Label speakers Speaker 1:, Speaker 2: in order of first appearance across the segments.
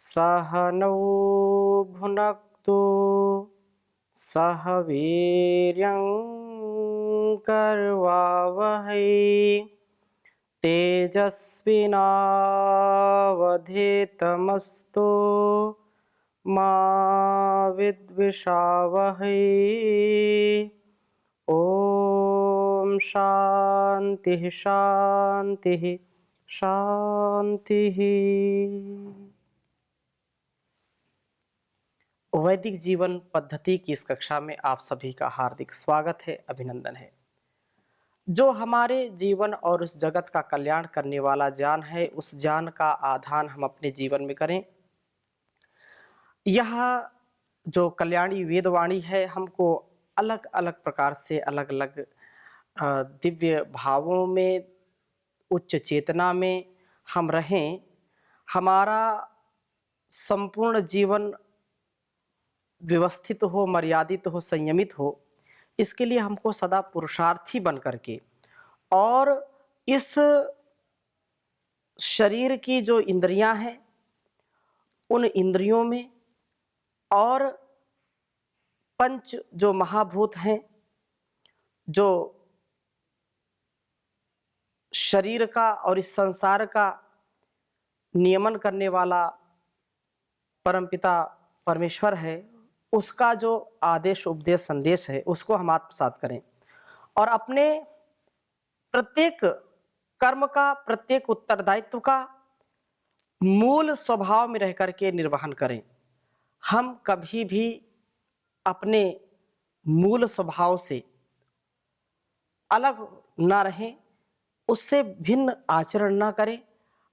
Speaker 1: सह नौ भुनक्तु सह वीर्यं करवावहै तेजस्विनावधीतमस्तु मा विद्विषावहै। ओम शांति शांति शांति। वैदिक जीवन पद्धति की इस कक्षा में आप सभी का हार्दिक स्वागत है, अभिनंदन है। जो हमारे जीवन और उस जगत का कल्याण करने वाला ज्ञान है, उस ज्ञान का आधान हम अपने जीवन में करें। यह जो कल्याणी वेदवाणी है, हमको अलग अलग प्रकार से अलग अलग दिव्य भावों में, उच्च चेतना में हम रहें। हमारा संपूर्ण जीवन व्यवस्थित हो, मर्यादित हो, संयमित हो, इसके लिए हमको सदा पुरुषार्थी बन करके और इस शरीर की जो इंद्रियां हैं, उन इंद्रियों में और पंच जो महाभूत हैं, जो शरीर का और इस संसार का नियमन करने वाला परमपिता परमेश्वर है, उसका जो आदेश उपदेश संदेश है, उसको हम आत्मसात करें और अपने प्रत्येक कर्म का, प्रत्येक उत्तरदायित्व का मूल स्वभाव में रह करके निर्वहन करें। हम कभी भी अपने मूल स्वभाव से अलग ना रहें, उससे भिन्न आचरण ना करें।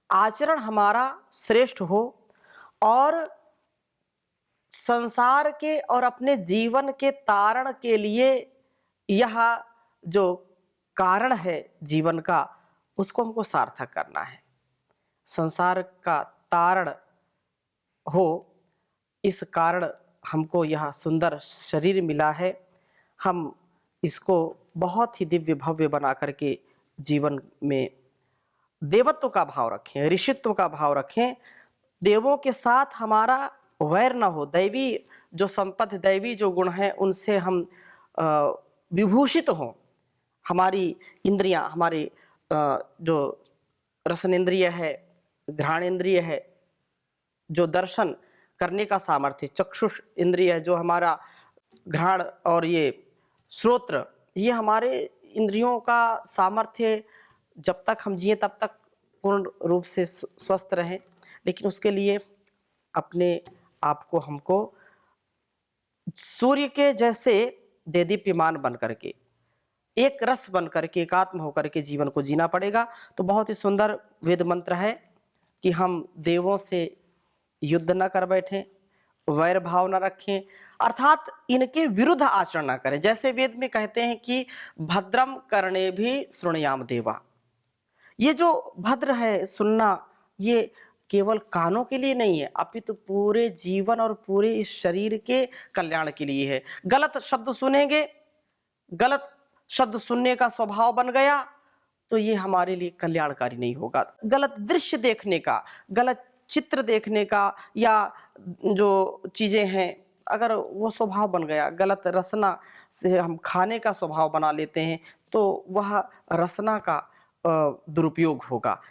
Speaker 1: आचरण हमारा श्रेष्ठ हो और संसार के और अपने जीवन के तारण के लिए यह जो कारण है जीवन का, उसको हमको सार्थक करना है। संसार का तारण हो, इस कारण हमको यह सुंदर शरीर मिला है। हम इसको बहुत ही दिव्य भव्य बना करके जीवन में देवत्व का भाव रखें, ऋषित्व का भाव रखें। देवों के साथ हमारा वैर न हो। दैवी जो संपत्ति, दैवी जो गुण हैं, उनसे हम विभूषित हों। हमारी इंद्रियां, हमारी जो रसनेन्द्रिय है, घ्राणेन्द्रिय है, जो दर्शन करने का सामर्थ्य, चक्षुष इंद्रिय है, जो हमारा घ्राण और ये श्रोत्र, ये हमारे इंद्रियों का सामर्थ्य जब तक हम जिए तब तक पूर्ण रूप से स्वस्थ रहें। लेकिन उसके लिए अपने आप को हमको सूर्य के जैसे देदीप्यमान बन करके, एक रस बन करके, एकात्म होकर के जीवन को जीना पड़ेगा। तो बहुत ही सुंदर वेद मंत्र है कि हम देवों से युद्ध न कर बैठें, वैर भाव न रखें, अर्थात इनके विरुद्ध आचरण न करें। जैसे वेद में कहते हैं कि भद्रम करणे भी शृणुयाम देवा। ये जो भद्र है, सुनना, ये केवल कानों के लिए नहीं है, अपितु पूरे जीवन और पूरे इस शरीर के कल्याण के लिए है। गलत शब्द सुनेंगे, गलत शब्द सुनने का स्वभाव बन गया तो ये हमारे लिए कल्याणकारी नहीं होगा। गलत दृश्य देखने का, गलत चित्र देखने का, या जो चीजें हैं, अगर वो स्वभाव बन गया, गलत रसना से हम खाने का स्वभाव बना लेते हैं, तो वह रसना का दुरुपयोग होगा।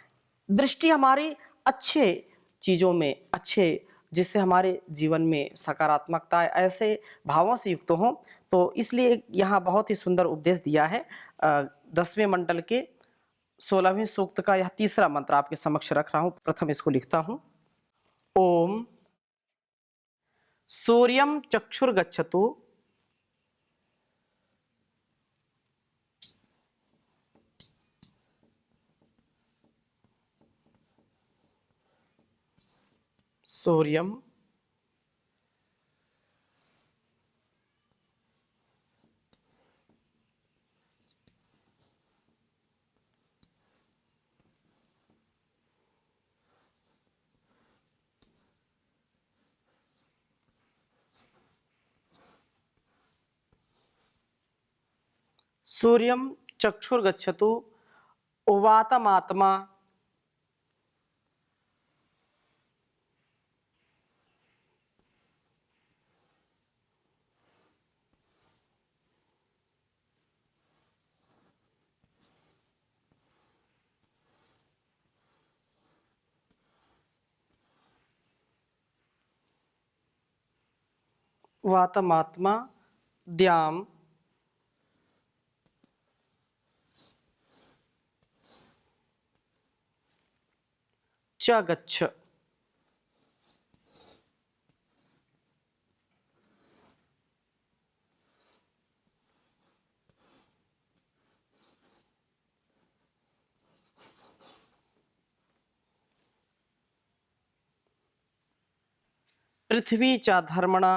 Speaker 1: दृष्टि हमारी अच्छे चीजों में, अच्छे जिससे हमारे जीवन में सकारात्मकता, ऐसे भावों से युक्त हो। तो इसलिए यहाँ बहुत ही सुंदर उपदेश दिया है। 10वें मंडल के 16वें सूक्त का यह तीसरा मंत्र आपके समक्ष रख रहा हूं। प्रथम इसको लिखता हूं। ओम सूर्यम चक्षुर्गच्छतु सूर्यम सूर्यम चक्षुर्गच्छतु उवातमात्मा वातमात्मा द्याम च गच्छ। पृथ्वी च धर्मणा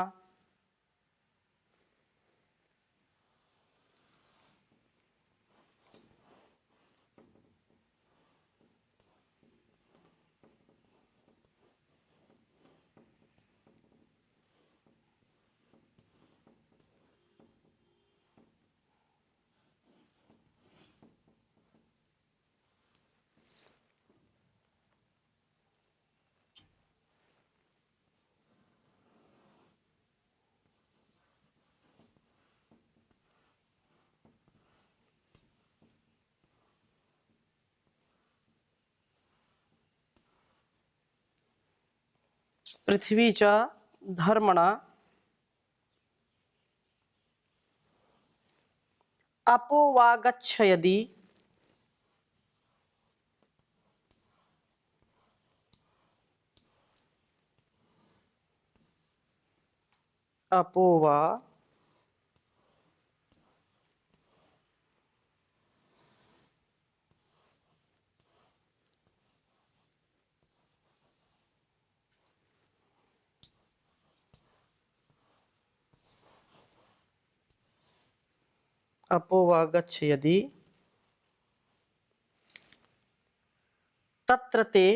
Speaker 1: पृथ्वी च धर्मणा अपो वागच्छ यदि अपो वा अपो वागच्छ यदि तत्र ते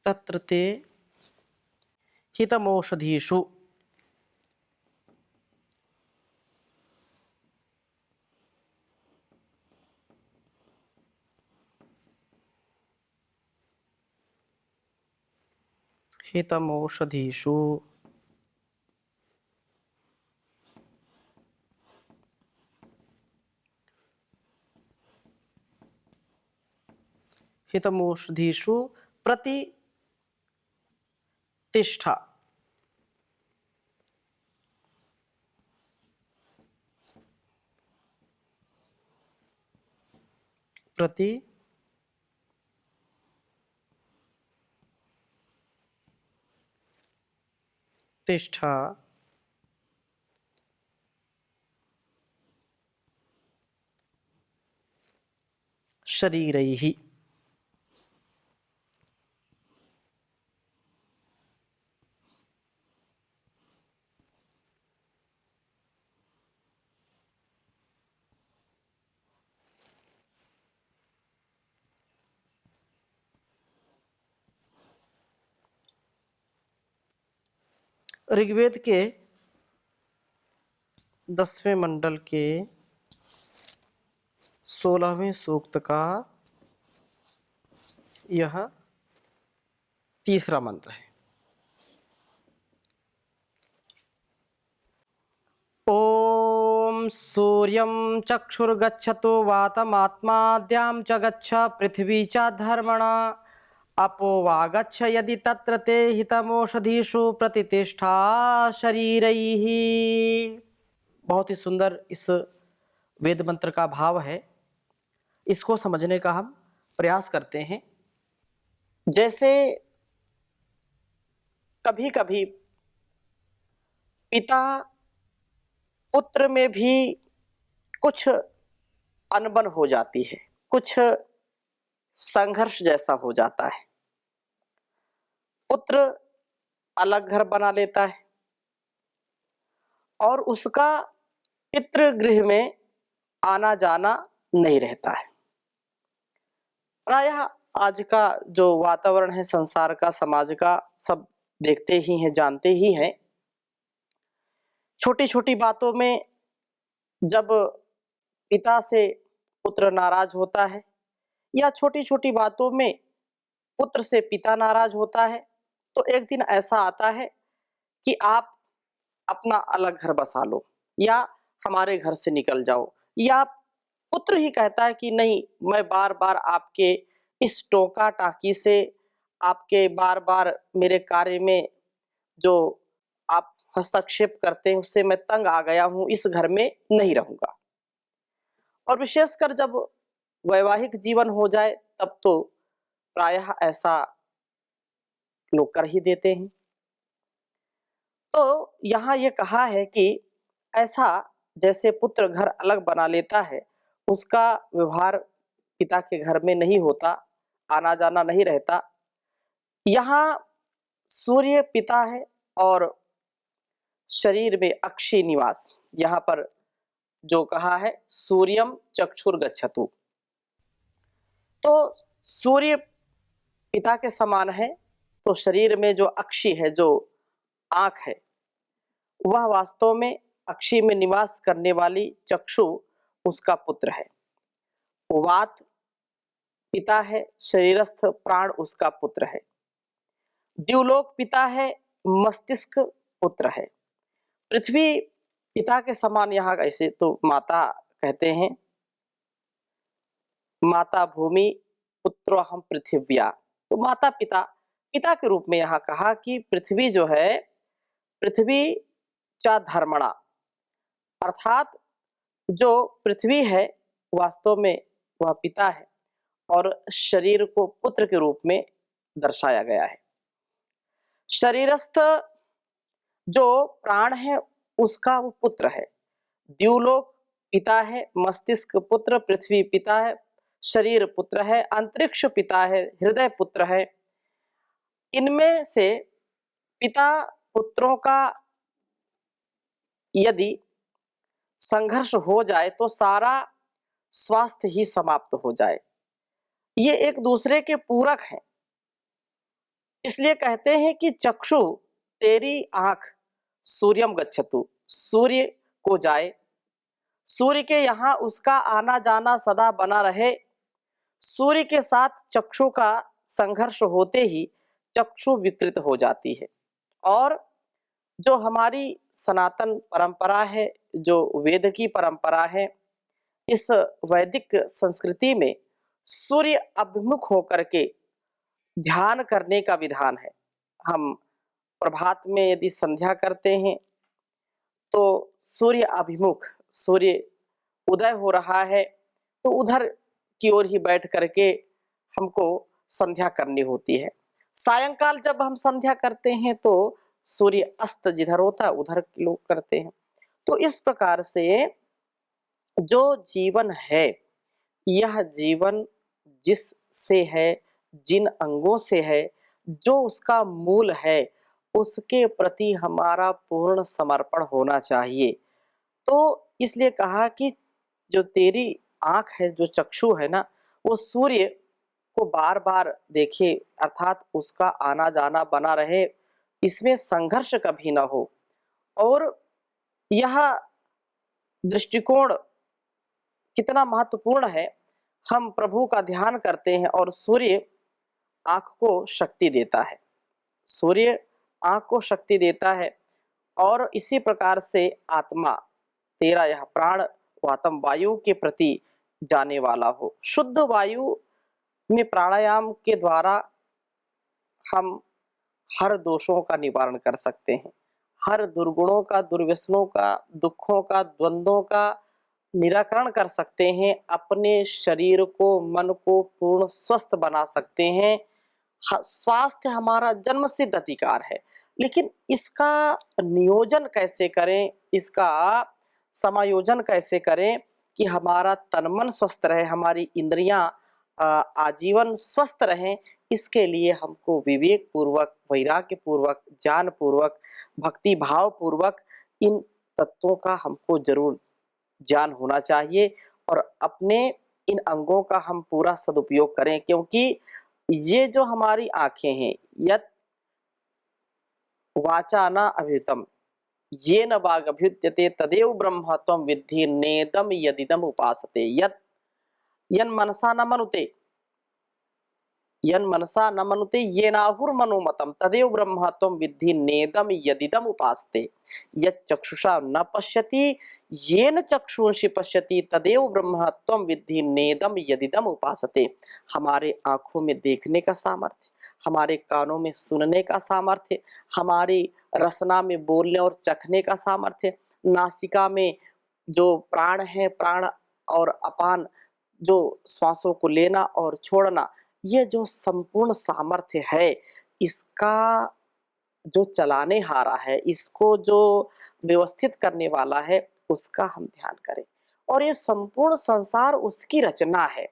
Speaker 1: तत्र ते हितमौषधीषु हितमौषधीषु हितमौषधीषु प्रतिष्ठा प्रतिष्ठा शरीरैः। ऋग्वेद के 10वें मंडल के 16वें सूक्त का यह तीसरा मंत्र है। ओम सूर्यं चक्षुर्गच्छतो वातमात्माद्यां च गच्छ पृथ्वी च धर्मणा अपो वागच्छ यदि तत्र ते हितमौषधीषु प्रतिष्ठा शरीरैः। बहुत ही सुंदर इस वेद मंत्र का भाव है। इसको समझने का हम प्रयास करते हैं। जैसे कभी कभी पिता पुत्र में भी कुछ अनबन हो जाती है, कुछ संघर्ष जैसा हो जाता है। पुत्र अलग घर बना लेता है और उसका पितृगृह में आना जाना नहीं रहता है। प्रायः आज का जो वातावरण है संसार का, समाज का, सब देखते ही हैं, जानते ही हैं। छोटी छोटी बातों में जब पिता से पुत्र नाराज होता है या छोटी छोटी बातों में पुत्र से पिता नाराज होता है, तो एक दिन ऐसा आता है कि आप अपना अलग घर बसा लो या हमारे घर से निकल जाओ, या पुत्र ही कहता है कि नहीं, मैं बार बार आपके इस टोका टाकी से, आपके बार बार मेरे कार्य में जो आप हस्तक्षेप करते हैं उससे मैं तंग आ गया हूँ, इस घर में नहीं रहूंगा। और विशेषकर जब वैवाहिक जीवन हो जाए तब तो प्रायः ऐसा लोग कर ही देते हैं। तो यहाँ ये कहा है कि ऐसा जैसे पुत्र घर अलग बना लेता है, उसका व्यवहार पिता के घर में नहीं होता, आना जाना नहीं रहता। यहाँ सूर्य पिता है और शरीर में अक्षी निवास, यहाँ पर जो कहा है सूर्यम चक्षुर्गच्छतु, तो सूर्य पिता के समान है, तो शरीर में जो अक्षी है, जो आंख है, वह वास्तव में अक्षी में निवास करने वाली चक्षु उसका पुत्र है। वात पिता है, शरीरस्थ प्राण उसका पुत्र है। द्युलोक पिता है, मस्तिष्क पुत्र है। पृथ्वी पिता के समान, यहाँ ऐसे तो माता कहते हैं, माता भूमि पुत्रो हम पृथिव्या, तो माता पिता पिता के रूप में यहाँ कहा कि पृथ्वी जो है, पृथ्वी चा धर्मणा, अर्थात जो पृथ्वी है वास्तव में वह पिता है और शरीर को पुत्र के रूप में दर्शाया गया है। शरीरस्थ जो प्राण है उसका वो पुत्र है। द्युलोक पिता है, मस्तिष्क पुत्र, पृथ्वी पिता है, शरीर पुत्र है, अंतरिक्ष पिता है, हृदय पुत्र है। इनमें से पिता पुत्रों का यदि संघर्ष हो जाए तो सारा स्वास्थ्य ही समाप्त हो जाए। ये एक दूसरे के पूरक हैं। इसलिए कहते हैं कि चक्षु तेरी आंख सूर्यम गच्छतु, सूर्य को जाए, सूर्य के यहाँ उसका आना जाना सदा बना रहे। सूर्य के साथ चक्षु का संघर्ष होते ही चक्षु विकृत हो जाती है। और जो हमारी सनातन परंपरा है, जो वेद की परंपरा है, इस वैदिक संस्कृति में सूर्य अभिमुख होकर के ध्यान करने का विधान है। हम प्रभात में यदि संध्या करते हैं तो सूर्य अभिमुख, सूर्य उदय हो रहा है तो उधर की ओर ही बैठ करके हमको संध्या करनी होती है। सायंकाल जब हम संध्या करते हैं तो सूर्य अस्त जिधर होता है उधर लोग करते हैं। तो इस प्रकार से जो जीवन है, यह जीवन जिससे है, जिन अंगों से है, जो उसका मूल है, उसके प्रति हमारा पूर्ण समर्पण होना चाहिए। तो इसलिए कहा कि जो तेरी आंख है, जो चक्षु है ना, वो सूर्य को बार बार देखे, अर्थात उसका आना जाना बना रहे, इसमें संघर्ष कभी ना हो। और यह दृष्टिकोण कितना महत्वपूर्ण है। हम प्रभु का ध्यान करते हैं और सूर्य आंख को शक्ति देता है, सूर्य आंख को शक्ति देता है। और इसी प्रकार से आत्मा, तेरा यह प्राण वातम वायु के प्रति जाने वाला हो। शुद्ध वायु में प्राणायाम के द्वारा हम हर दोषों का निवारण कर सकते हैं, हर दुर्गुणों का, दुर्व्यसनों का, दुखों का, द्वंद्वों का निराकरण कर सकते हैं, अपने शरीर को, मन को पूर्ण स्वस्थ बना सकते हैं। स्वास्थ्य हमारा जन्मसिद्ध अधिकार है, लेकिन इसका नियोजन कैसे करें, इसका समायोजन कैसे करें कि हमारा तन मन स्वस्थ रहे, हमारी इंद्रियां आजीवन स्वस्थ रहें। इसके लिए हमको विवेक पूर्वक, वैराग्य पूर्वक, ज्ञान पूर्वक, भक्ति भाव पूर्वक इन तत्वों का हमको जरूर ज्ञान होना चाहिए और अपने इन अंगों का हम पूरा सदुपयोग करें। क्योंकि ये जो हमारी आंखें हैं, यत वाचा न अभ्युतम ये न वाग अभ्युत्यते तदेव ब्रह्म त्वं विद्धि नेदम यदिदम उपासते यत यन मनसा न मनुते यन मनसा न मनुते येनाहुर्मनोमतं तदेव ब्रह्म त्वं विद्धि नेदम यदिदम उपासते। यच्चक्षुषा न पश्यति येन चक्षुषि पश्यति तदेव ब्रह्म त्वं विद्धि नेदम यदिदम उपासते। हमारे आंखों में देखने का सामर्थ्य, हमारे कानों में सुनने का सामर्थ्य, हमारी रसना में बोलने और चखने का सामर्थ्य, नासिका में जो प्राण है, प्राण और अपान जो श्वासों को लेना और छोड़ना, ये जो संपूर्ण सामर्थ्य है, इसका जो चलाने हारा है, इसको जो व्यवस्थित करने वाला है, उसका हम ध्यान करें। और ये संपूर्ण संसार उसकी रचना है।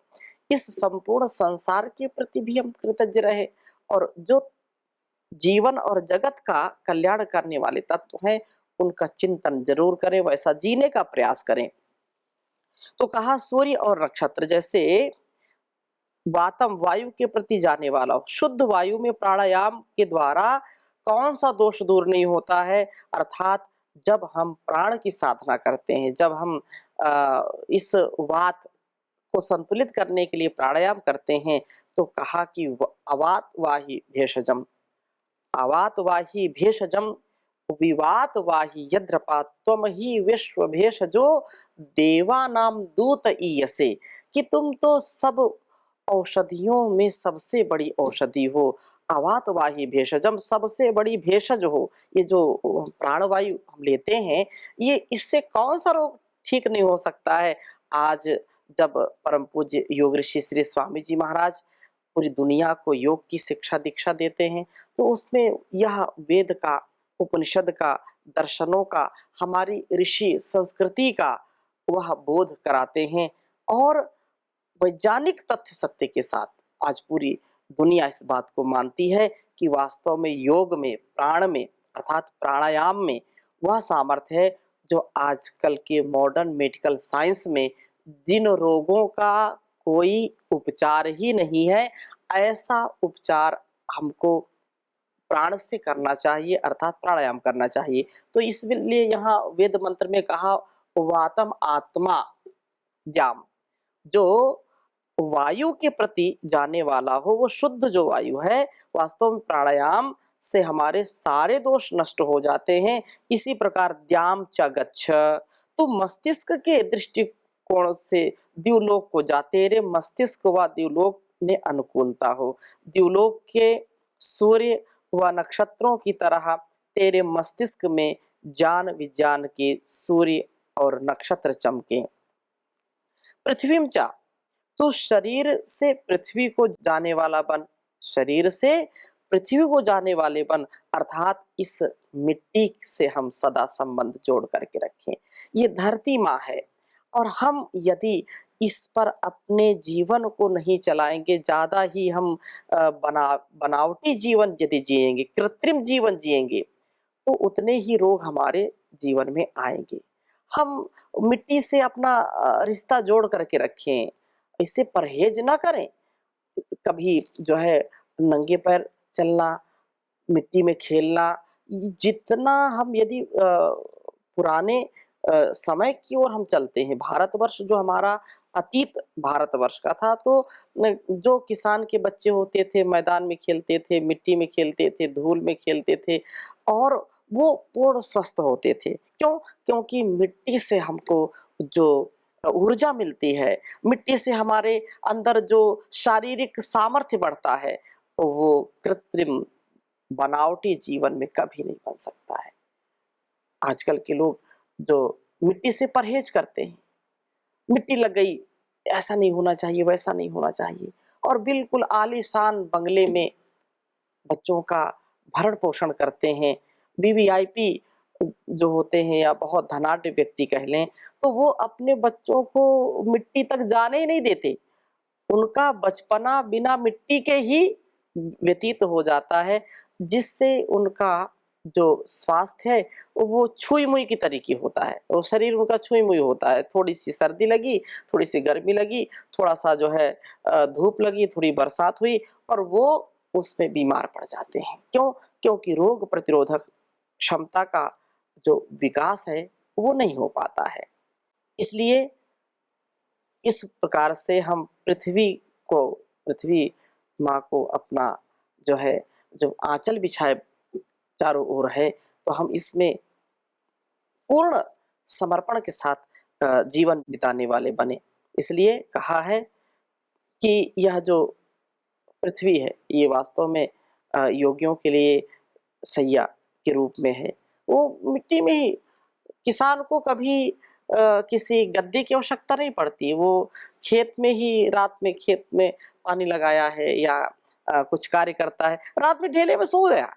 Speaker 1: इस संपूर्ण संसार के प्रति भी हम कृतज्ञ रहे और जो जीवन और जगत का कल्याण करने वाले तत्व हैं, उनका चिंतन जरूर करें, वैसा जीने का प्रयास करें। तो कहा सूर्य और नक्षत्र जैसे वातम वायु के प्रति जाने वाला हो। शुद्ध वायु में प्राणायाम के द्वारा कौन सा दोष दूर नहीं होता है, अर्थात जब हम प्राण की साधना करते हैं, जब हम इस वात को संतुलित करने के लिए प्राणायाम करते हैं, तो कहा कि अवात वाही भेषजम, अवात वाही भेषजम विवात वाही यद्रपा त्वम ही विश्व भेषजो देवानाम दूत ईयसे, कि तुम तो सब औषधियों में सबसे बड़ी औषधि हो। अवात वाही भेषजम, सबसे बड़ी भेषज हो। ये जो प्राणवायु हम लेते हैं, ये इससे कौन सा रोग ठीक नहीं हो सकता है। आज जब परम पूज्य योग ऋषि श्री स्वामी जी महाराज पूरी दुनिया को योग की शिक्षा दीक्षा देते हैं, तो उसमें यह वेद का, उपनिषद का, दर्शनों का, हमारी ऋषि संस्कृति का वह बोध कराते हैं। और वैज्ञानिक तथ्य सत्य के साथ आज पूरी दुनिया इस बात को मानती है कि वास्तव में योग में, प्राण में अर्थात प्राणायाम में वह सामर्थ्य है जो आजकल के मॉडर्न मेडिकल साइंस में जिन रोगों का कोई उपचार ही नहीं है, ऐसा उपचार हमको प्राण से करना चाहिए, अर्थात प्राणायाम करना चाहिए। तो इसलिए यहाँ वेद मंत्र में कहा वातम आत्मा द्याम, जो वायु के प्रति जाने वाला हो, वो शुद्ध जो वायु है, वास्तव में प्राणायाम से हमारे सारे दोष नष्ट हो जाते हैं। इसी प्रकार द्याम च गच्छ, तो मस्तिष्क के दृष्टिकोण से द्युलोक को जा, तेरे मस्तिष्क व द्युलोक में अनुकूलता हो। द्युलोक के सूर्य व नक्षत्रों की तरह तेरे मस्तिष्क में ज्ञान विज्ञान के सूर्य और नक्षत्र चमके। पृथ्वी में चा, तो शरीर से पृथ्वी को जाने वाला बन, शरीर से पृथ्वी को जाने वाले बन, अर्थात इस मिट्टी से हम सदा संबंध जोड़ करके रखें। ये धरती माँ है और हम यदि इस पर अपने जीवन को नहीं चलाएंगे, ज्यादा ही हम बनावटी जीवन यदि जिएंगे, कृत्रिम जीवन जिएंगे, तो उतने ही रोग हमारे जीवन में आएंगे। हम मिट्टी से अपना रिश्ता जोड़ करके रखें, इससे परहेज ना करें। कभी जो है नंगे पैर चलना, मिट्टी में खेलना, जितना हम यदि पुराने समय की ओर हम चलते हैं, भारतवर्ष जो हमारा अतीत भारतवर्ष का था, तो जो किसान के बच्चे होते थे मैदान में खेलते थे, मिट्टी में खेलते थे, धूल में खेलते थे और वो पूर्ण स्वस्थ होते थे। क्यों? क्योंकि मिट्टी से हमको जो ऊर्जा मिलती है, मिट्टी से हमारे अंदर जो शारीरिक सामर्थ्य बढ़ता है, तो वो कृत्रिम बनावटी जीवन में कभी नहीं बन सकता है। आजकल के लोग जो मिट्टी से परहेज करते हैं, मिट्टी लग गई, ऐसा नहीं होना चाहिए, वैसा नहीं होना चाहिए, और बिल्कुल आलीशान बंगले में बच्चों का भरण पोषण करते हैं। वीवीआईपी जो होते हैं या बहुत धनाढ्य व्यक्ति कह लें, तो वो अपने बच्चों को मिट्टी तक जाने ही नहीं देते। उनका बचपना बिना मिट्टी के ही व्यतीत हो जाता है, जिससे उनका जो स्वास्थ्य है वो छुई-मुई की तरीके होता है। वो शरीर उनका छुई-मुई होता है। थोड़ी-सी सर्दी लगी, थोड़ी-सी गर्मी लगी, थोड़ा-सा जो है धूप लगी, थोड़ी बरसात हुई और वो उसमें बीमार पड़ जाते हैं। क्यों? क्योंकि रोग प्रतिरोधक क्षमता का जो विकास है वो नहीं हो पाता है। इसलिए इस प्रकार से हम पृथ्वी माँ को अपना जो है जो आंचल बिछाए चारों ओर है, तो हम इसमें पूर्ण समर्पण के साथ जीवन बिताने वाले बने। इसलिए कहा है कि यह जो पृथ्वी है ये वास्तव में योगियों के लिए सैया के रूप में है। वो मिट्टी में ही किसान को कभी किसी गद्दे की आवश्यकता नहीं पड़ती। वो खेत में ही रात में खेत में पानी लगाया है या कुछ कार्य करता है, रात में ढेले में सो गया,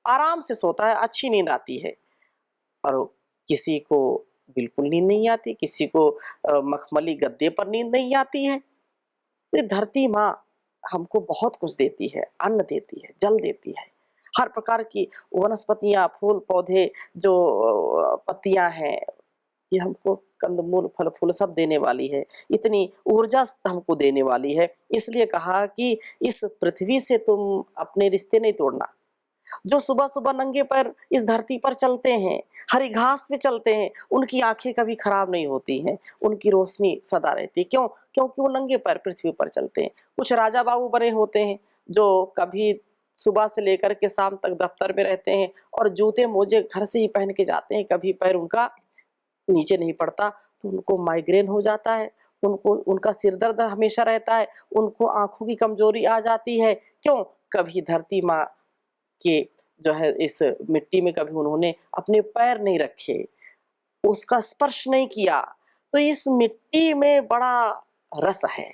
Speaker 1: आराम से सोता है, अच्छी नींद आती है। और किसी को बिल्कुल नींद नहीं आती, किसी को मखमली गद्दे पर नींद नहीं आती है। तो ये धरती माँ हमको बहुत कुछ देती है, अन्न देती है, जल देती है, हर प्रकार की वनस्पतियाँ, फूल, पौधे जो पत्तियाँ हैं, ये हमको कंदमूल, फल-फूल सब देने वाली है। इतनी ऊर्जा हमको देने वाली है। इसलिए कहा कि इस पृथ्वी से तुम अपने रिश्ते नहीं तोड़ना। जो सुबह-सुबह नंगे पैर इस धरती पर चलते हैं, हरी घास पे चलते हैं, उनकी आँखें कभी खराब नहीं होती हैं, उनकी रोशनी सदा रहती है। क्यों? क्योंकि वो नंगे पैर पृथ्वी पर चलते हैं। कुछ राजा बाबू बने होते हैं, जो कभी सुबह से लेकर के शाम तक दफ्तर में रहते हैं और जूते-मोजे घर से ही पहन के जाते हैं, कभी पैर उनका नीचे नहीं पड़ता, तो उनको माइग्रेन हो जाता है, उनको उनका सिर दर्द हमेशा रहता है, उनको आँखों की कमज़ोरी आ जाती है। क्यों? कभी धरती माँ के जो है इस मिट्टी में कभी उन्होंने अपने पैर नहीं रखे, उसका स्पर्श नहीं किया। तो इस मिट्टी में बड़ा रस है,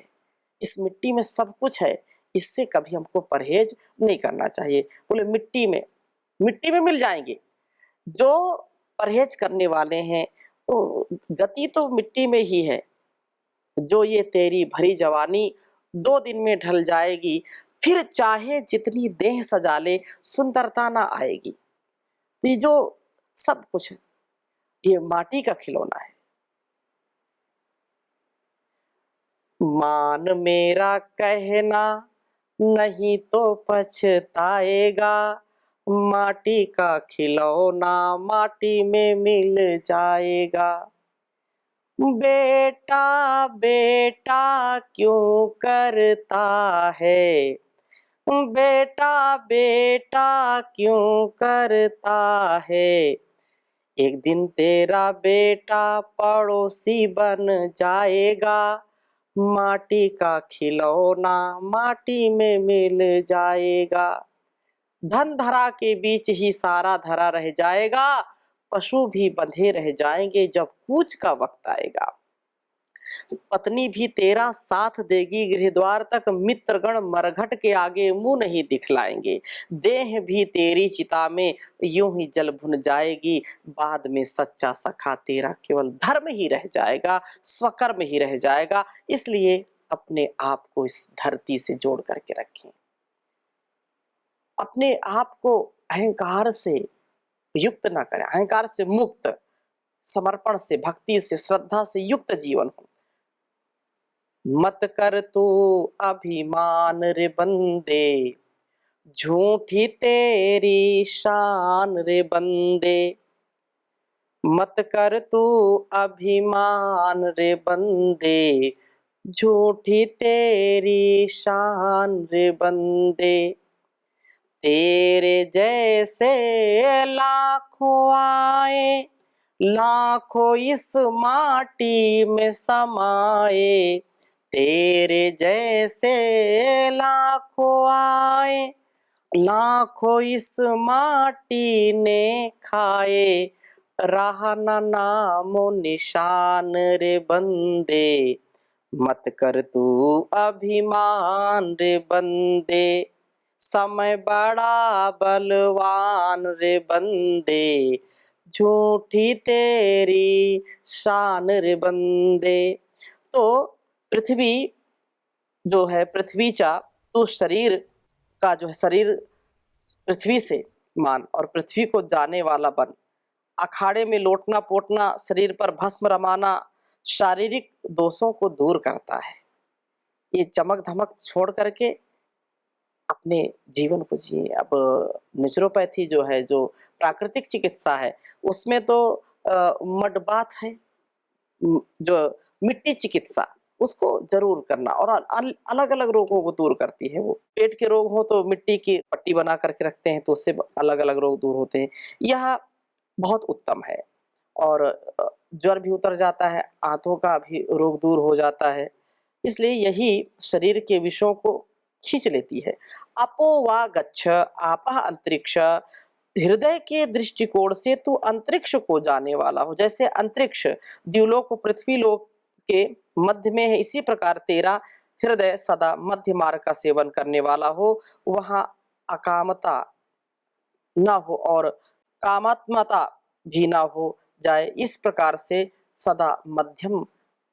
Speaker 1: इस मिट्टी में सब कुछ है, इससे कभी हमको परहेज़ नहीं करना चाहिए। बोले मिट्टी में मिल जाएँगे, जो परहेज़ करने वाले हैं, तो गति तो मिट्टी में ही है। जो ये तेरी भरी जवानी 2 दिन में ढल जाएगी, फिर चाहे जितनी देह सजा ले, सुंदरता ना आएगी। तो ये जो सब कुछ है, ये माटी का खिलौना है। मान मेरा कहना नहीं तो पछताएगा, माटी का खिलौना माटी में मिल जाएगा। बेटा बेटा क्यों करता है, बेटा बेटा क्यों करता है, एक दिन तेरा बेटा पड़ोसी बन जाएगा, माटी का खिलौना माटी में मिल जाएगा। धन धरा के बीच ही सारा धरा रह जाएगा, पशु भी बंधे रह जाएंगे जब कूच का वक्त आएगा। पत्नी भी तेरा साथ देगी गृह द्वार तक, मित्रगण मरघट के आगे मुंह नहीं दिखलाएंगे। देह भी तेरी चिता में यूं ही जल भुन जाएगी, बाद में सच्चा सखा तेरा केवल धर्म ही रह जाएगा, स्वकर्म ही रह जाएगा। इसलिए अपने आप को इस धरती से जोड़ करके रखें, अपने आप को अहंकार से युक्त ना करें, अहंकार से मुक्त, समर्पण से, भक्ति से, श्रद्धा से युक्त जीवन हो। मत कर तू अभिमान रे बंदे, झूठी तेरी शान रे बंदे। मत कर तू अभिमान रे बंदे, झूठी तेरी शान रे बंदे। तेरे जैसे लाखों आए, लाखों इस माटी में समाए। तेरे जैसे लाखों आए, लाखों इस माटी ने खाए, रहा ना नामो निशान रे बंदे। मत कर तू अभिमान रे बंदे, समय बड़ा बलवान रे बंदे, झूठी तेरी शान रे बंदे। तो पृथ्वी जो है, पृथ्वीचा, तो शरीर का जो है, शरीर पृथ्वी से मान और पृथ्वी को जाने वाला बन। अखाड़े में लोटना पोटना, शरीर पर भस्म रमाना शारीरिक दोषों को दूर करता है। ये चमक धमक छोड़ करके अपने जीवन को जिए। अब नेचुरोपैथी जो है, जो प्राकृतिक चिकित्सा है, उसमें तो मड बाथ है, जो मिट्टी चिकित्सा, उसको जरूर करना। और अलग अलग रोगों को दूर करती है वो। पेट के रोग हो तो मिट्टी की पट्टी बना करके रखते हैं, तो उससे अलग अलग रोग दूर होते हैं। यह बहुत उत्तम है। और ज्वर भी उतर जाता है, आंतों का भी रोग दूर हो जाता है। इसलिए यही शरीर के विषयों को खींच लेती है। अपो वा गच्छ आपः अंतरिक्ष, हृदय के दृष्टिकोण से तू अंतरिक्ष को जाने वाला हो। जैसे अंतरिक्ष द्युलोक पृथ्वी लोक के मध्य में है, इसी प्रकार तेरा हृदय सदा मध्य मार्ग का सेवन करने वाला हो, वहां अकामता न हो और कामात्मता भी ना हो जाए। इस प्रकार से सदा मध्यम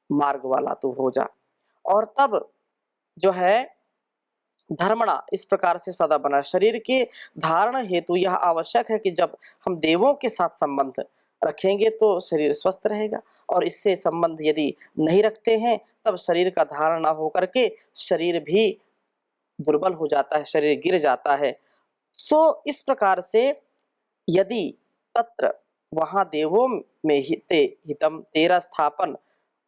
Speaker 1: मार्ग वाला तू हो जा। और तब जो है धर्मणा इस प्रकार से सदा बना। शरीर के धारण हेतु यह आवश्यक है कि जब हम देवों के साथ संबंध रखेंगे तो शरीर स्वस्थ रहेगा, और इससे संबंध यदि नहीं रखते हैं तब शरीर का धारण ना हो करके शरीर भी दुर्बल हो जाता है, शरीर गिर जाता है। सो इस प्रकार से यदि तत्र वहां देवों में हितम तेरा स्थापन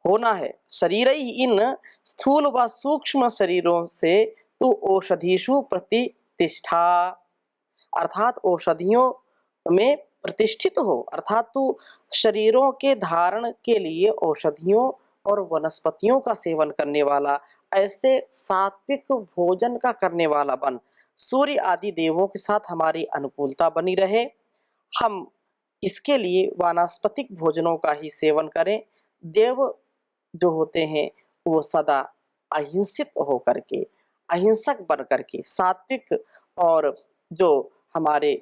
Speaker 1: होना है, शरीर ही इन स्थूल व सूक्ष्म शरीरों से तू औषधिषु प्रतिष्ठा, अर्थात औषधियों में प्रतिष्ठित हो। अर्थात तू शरीरों के धारण के लिए औषधियों और वनस्पतियों का सेवन करने वाला, ऐसे सात्विक भोजन का करने वाला बन। सूर्य आदि देवों के साथ हमारी अनुकूलता बनी रहे, हम इसके लिए वानस्पतिक भोजनों का ही सेवन करें। देव जो होते हैं वो सदा अहिंसित होकर के, अहिंसक बन करके, सात्विक और जो हमारे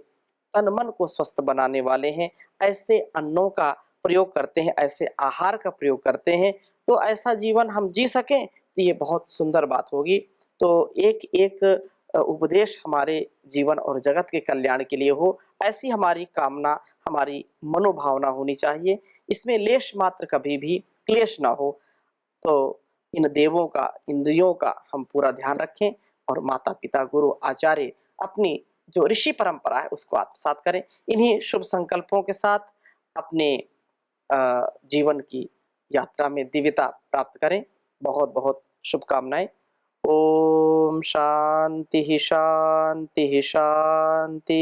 Speaker 1: तन मन को स्वस्थ बनाने वाले हैं, ऐसे अन्नों का प्रयोग करते हैं, ऐसे आहार का प्रयोग करते हैं। तो ऐसा जीवन हम जी सकें तो ये बहुत सुंदर बात होगी। तो एक एक उपदेश हमारे जीवन और जगत के कल्याण के लिए हो, ऐसी हमारी कामना, हमारी मनोभावना होनी चाहिए। इसमें लेश मात्र कभी भी क्लेश ना हो। तो इन देवों का, इंद्रियों का हम पूरा ध्यान रखें, और माता पिता गुरु आचार्य अपनी जो ऋषि परंपरा है उसको आत्मसात करें। इन्हीं शुभ संकल्पों के साथ अपने जीवन की यात्रा में दिव्यता प्राप्त करें। बहुत बहुत शुभकामनाएं। ओम शांति शांति शांति।